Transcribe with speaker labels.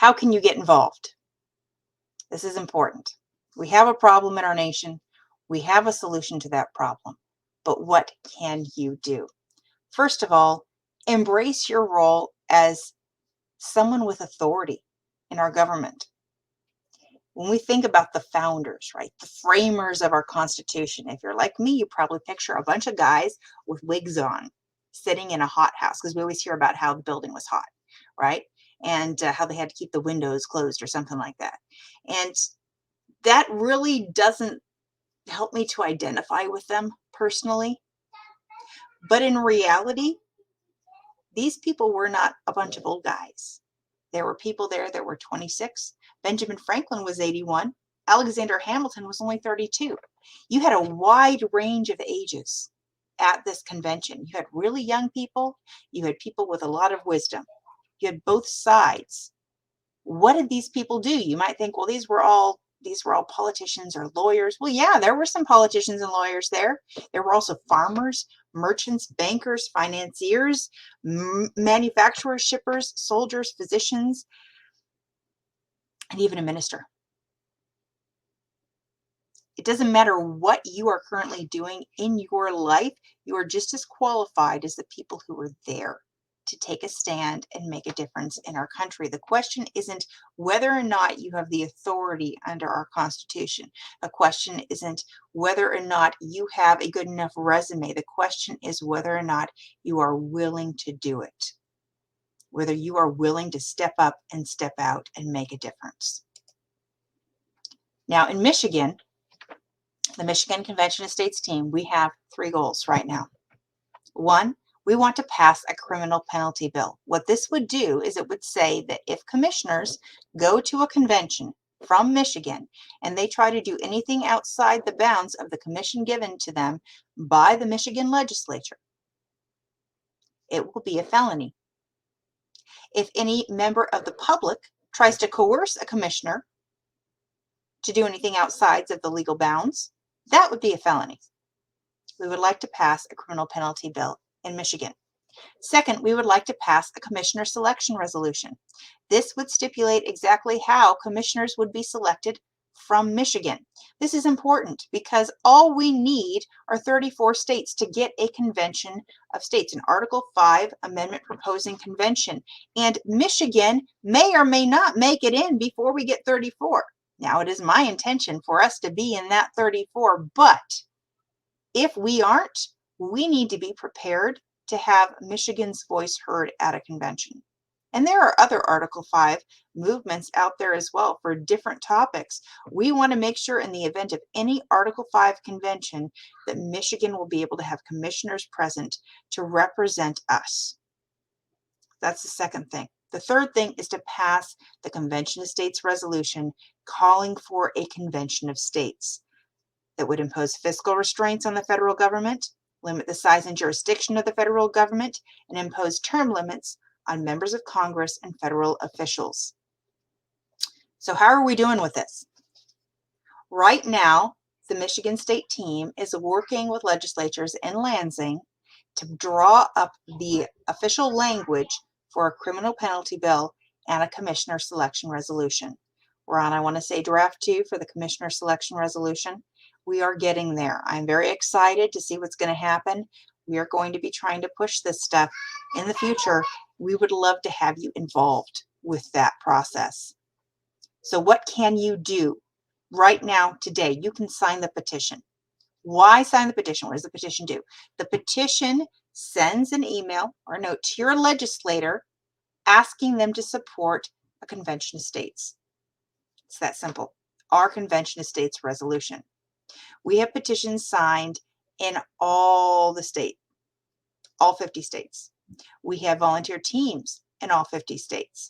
Speaker 1: How can you get involved? This is important. We have a problem in our nation. We have a solution to that problem. But what can you do? First of all, embrace your role as someone with authority in our government. When we think about the founders, right, the framers of our Constitution, if you're like me, you probably picture a bunch of guys with wigs on sitting in a hothouse, because we always hear about how the building was hot, right? And how they had to keep the windows closed or something like that. And that really doesn't help me to identify with them personally. But in reality, these people were not a bunch of old guys. There were people there that were 26. Benjamin Franklin was 81. Alexander Hamilton was only 32. You had a wide range of ages at this convention. You had really young people. You had people with a lot of wisdom. You had both sides. What did these people do? You might think, well, these were all politicians or lawyers. Well, yeah, there were some politicians and lawyers there. There were also farmers, merchants, bankers, financiers, manufacturers, shippers, soldiers, physicians, and even a minister. It doesn't matter what you are currently doing in your life, you are just as qualified as the people who were there to take a stand and make a difference in our country. The question isn't whether or not you have the authority under our Constitution. The question isn't whether or not you have a good enough resume. The question is whether or not you are willing to do it, whether you are willing to step up and step out and make a difference. Now, in Michigan, the Michigan Convention of States team, we have 3 goals right now. 1, we want to pass a criminal penalty bill. What this would do is it would say that if commissioners go to a convention from Michigan and they try to do anything outside the bounds of the commission given to them by the Michigan legislature, it will be a felony. If any member of the public tries to coerce a commissioner to do anything outside of the legal bounds, that would be a felony. We would like to pass a criminal penalty bill in Michigan. Second, we would like to pass a commissioner selection resolution. This would stipulate exactly how commissioners would be selected from Michigan. This is important because all we need are 34 states to get a convention of states, an Article 5 amendment proposing convention. And Michigan may or may not make it in before we get 34. Now, it is my intention for us to be in that 34, but if we aren't, we need to be prepared to have Michigan's voice heard at a convention. And there are other Article 5 movements out there as well for different topics. We want to make sure in the event of any Article 5 convention that Michigan will be able to have commissioners present to represent us. That's the second thing. The third thing is to pass the Convention of States resolution calling for a convention of states that would impose fiscal restraints on the federal government, limit the size and jurisdiction of the federal government, and impose term limits on members of Congress and federal officials. So how are we doing with this? Right now, the Michigan State team is working with legislatures in Lansing to draw up the official language for a criminal penalty bill and a commissioner selection resolution. We're on, I want to say, draft 2 for the commissioner selection resolution. We are getting there. I'm very excited to see what's going to happen. We are going to be trying to push this stuff in the future. We would love to have you involved with that process. So what can you do right now, today? You can sign the petition. Why sign the petition? What does the petition do? The petition sends an email or a note to your legislator asking them to support a convention of states. It's that simple. Our convention of states resolution. We have petitions signed in all the states, all 50 states. We have volunteer teams in all 50 states.